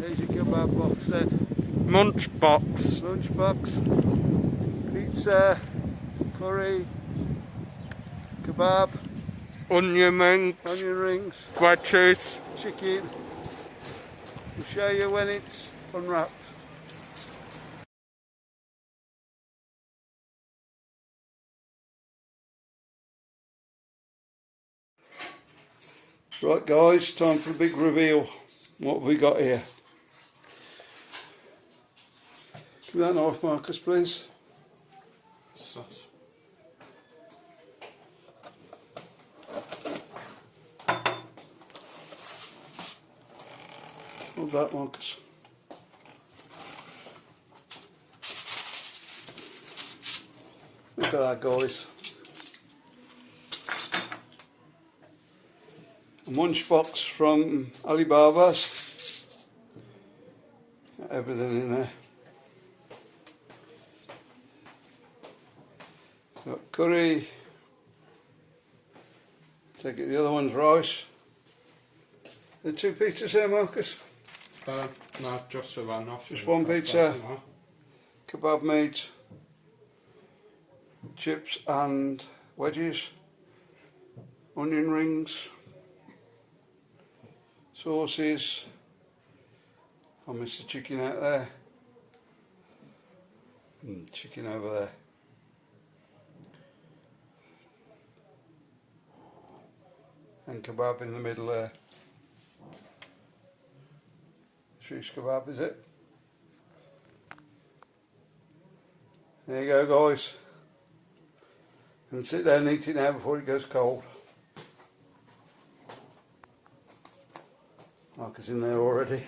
There's your kebab box then. Munch box. Lunch box. Pizza. Curry. Kebab. Onion rings. Onion rings. Wedges. Chicken. We'll show you when it's unwrapped. Right guys, time for a big reveal. What have we got here? Give me that knife, Marcus, please. Sauce. Hold that, Marcus. Look at that, guys. A munch box from Alibaba's. Everything in there. Got curry. Take it the other one's rice. The two pizzas there, Marcus? No, just a one off. Just one pizza. Kebab meat. Chips and wedges. Onion rings. Sauces. I missed the chicken out there. And chicken over there. And kebab in the middle there. Shish kebab, is it? There you go, guys. And sit down and eat it now before it goes cold. Marcus in there already.